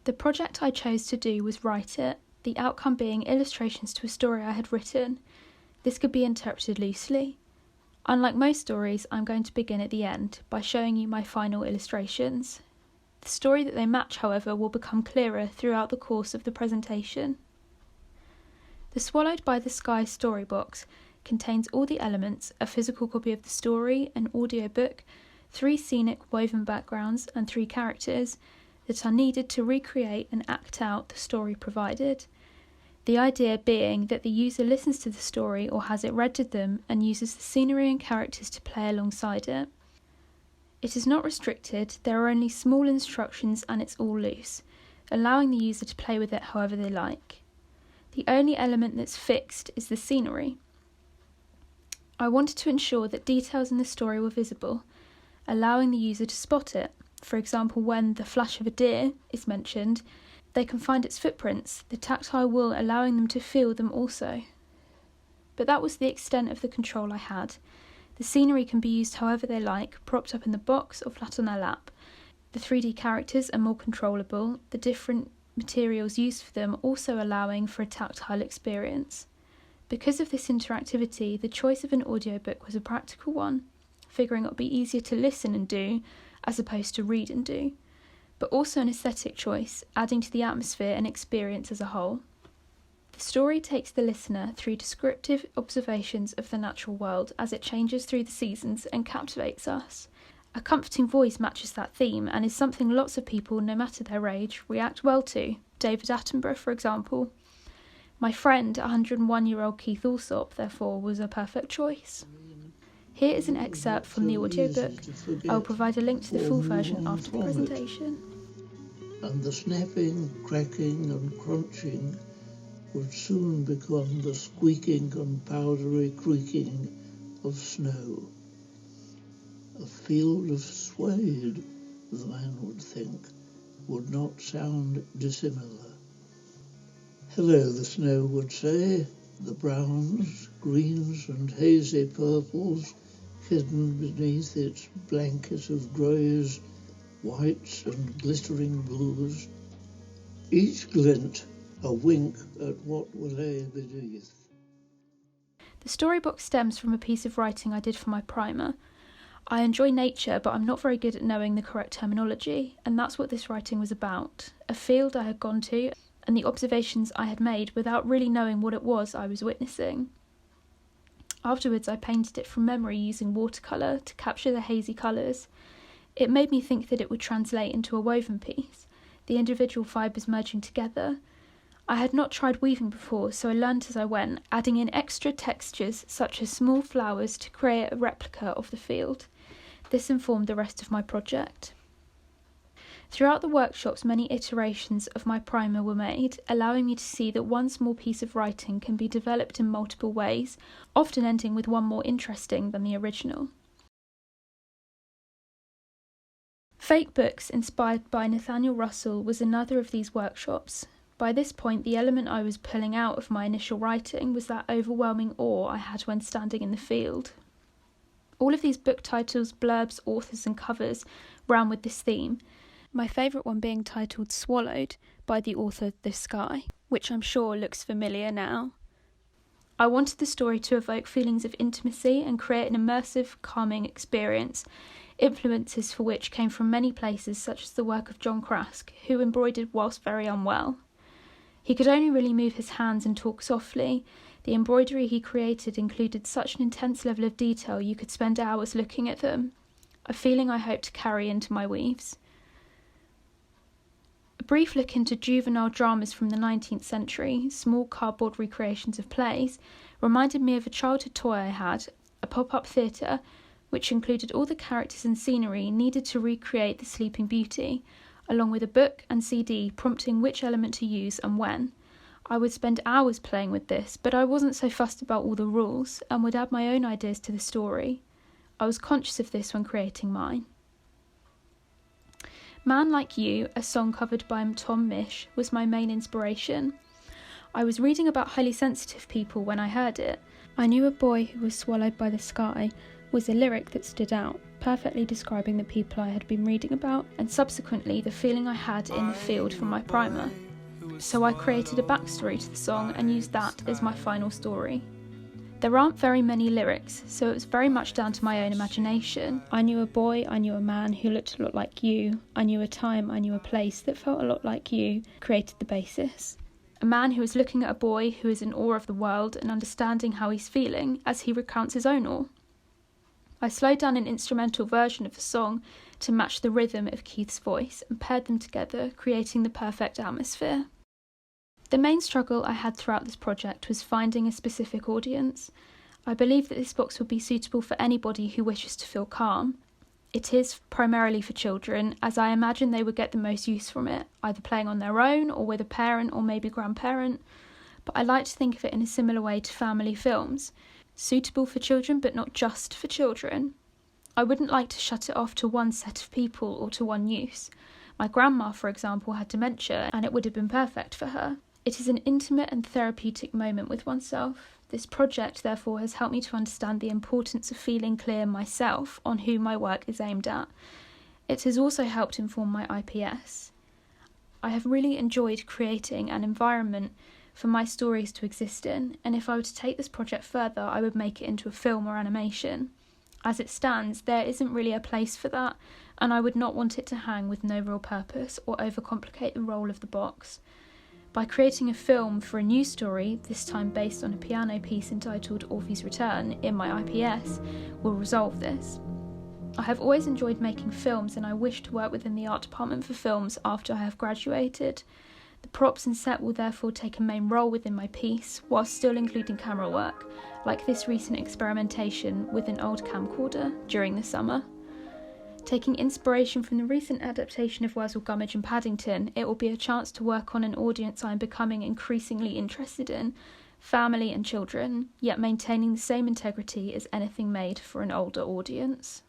The project I chose to do was write it, the outcome being illustrations to a story I had written. This could be interpreted loosely. Unlike most stories, I'm going to begin at the end by showing you my final illustrations. The story that they match, however, will become clearer throughout the course of the presentation. The Swallowed by the Sky storybox contains all the elements: a physical copy of the story, an audiobook, 3 scenic woven backgrounds and 3 characters that are needed to recreate and act out the story provided. The idea being that the user listens to the story or has it read to them and uses the scenery and characters to play alongside it. It is not restricted, there are only small instructions and it's all loose, allowing the user to play with it however they like. The only element that's fixed is the scenery. I wanted to ensure that details in the story were visible, allowing the user to spot it. For example, when the flash of a deer is mentioned, they can find its footprints, the tactile wool allowing them to feel them also. But that was the extent of the control I had. The scenery can be used however they like, propped up in the box or flat on their lap. The 3D characters are more controllable, the different materials used for them also allowing for a tactile experience. Because of this interactivity, the choice of an audiobook was a practical one, figuring it would be easier to listen and do as opposed to read and do, but also an aesthetic choice, adding to the atmosphere and experience as a whole. The story takes the listener through descriptive observations of the natural world as it changes through the seasons and captivates us. A comforting voice matches that theme and is something lots of people, no matter their age, react well to. David Attenborough, for example. My friend, 101-year-old Keith Alsop, therefore, was a perfect choice. Here is an excerpt from the audiobook. I will provide a link to the full version after the presentation. And the snapping, cracking and crunching would soon become the squeaking and powdery creaking of snow. A field of suede, the man would think, would not sound dissimilar. Hello, the snow would say, the browns, greens and hazy purples hidden beneath its blanket of greys, whites and glittering blues, each glint a wink at what lay beneath. The storybook stems from a piece of writing I did for my primer. I enjoy nature, but I'm not very good at knowing the correct terminology, and that's what this writing was about. A field I had gone to, and the observations I had made without really knowing what it was I was witnessing. Afterwards, I painted it from memory using watercolour to capture the hazy colours. It made me think that it would translate into a woven piece, the individual fibres merging together. I had not tried weaving before, so I learnt as I went, adding in extra textures such as small flowers to create a replica of the field. This informed the rest of my project. Throughout the workshops, many iterations of my primer were made, allowing me to see that one small piece of writing can be developed in multiple ways, often ending with one more interesting than the original. Fake books inspired by Nathaniel Russell was another of these workshops. By this point, the element I was pulling out of my initial writing was that overwhelming awe I had when standing in the field. All of these book titles, blurbs, authors and covers ran with this theme, my favourite one being titled Swallowed by the author The Sky, which I'm sure looks familiar now. I wanted the story to evoke feelings of intimacy and create an immersive, calming experience, influences for which came from many places such as the work of John Krask, who embroidered whilst very unwell. He could only really move his hands and talk softly. The embroidery he created included such an intense level of detail you could spend hours looking at them, a feeling I hope to carry into my weaves. A brief look into juvenile dramas from the 19th century, small cardboard recreations of plays, reminded me of a childhood toy I had, a pop-up theatre, which included all the characters and scenery needed to recreate the Sleeping Beauty, along with a book and CD prompting which element to use and when. I would spend hours playing with this, but I wasn't so fussed about all the rules and would add my own ideas to the story. I was conscious of this when creating mine. Man Like You, a song covered by Tom Misch, was my main inspiration. I was reading about highly sensitive people when I heard it. I knew a boy who was swallowed by the sky was a lyric that stood out, perfectly describing the people I had been reading about, and subsequently the feeling I had in the field from my primer. So I created a backstory to the song and used that as my final story. There aren't very many lyrics, so it was very much down to my own imagination. I knew a boy, I knew a man who looked a lot like you, I knew a time, I knew a place that felt a lot like you, created the basis. A man who is looking at a boy who is in awe of the world and understanding how he's feeling as he recounts his own awe. I slowed down an instrumental version of the song to match the rhythm of Keith's voice and paired them together, creating the perfect atmosphere. The main struggle I had throughout this project was finding a specific audience. I believe that this box would be suitable for anybody who wishes to feel calm. It is primarily for children, as I imagine they would get the most use from it, either playing on their own or with a parent or maybe grandparent. But I like to think of it in a similar way to family films, suitable for children but not just for children. I wouldn't like to shut it off to one set of people or to one use. My grandma, for example, had dementia and it would have been perfect for her. It is an intimate and therapeutic moment with oneself. This project, therefore, has helped me to understand the importance of feeling clear myself on who my work is aimed at. It has also helped inform my IPS. I have really enjoyed creating an environment for my stories to exist in, and if I were to take this project further, I would make it into a film or animation. As it stands, there isn't really a place for that, and I would not want it to hang with no real purpose or overcomplicate the role of the box. By creating a film for a new story, this time based on a piano piece entitled Orphe's Return, in my IPS, will resolve this. I have always enjoyed making films and I wish to work within the art department for films after I have graduated. The props and set will therefore take a main role within my piece, whilst still including camera work, like this recent experimentation with an old camcorder during the summer. Taking inspiration from the recent adaptation of Wurzel Gummidge and Paddington, it will be a chance to work on an audience I am becoming increasingly interested in, family and children, yet maintaining the same integrity as anything made for an older audience.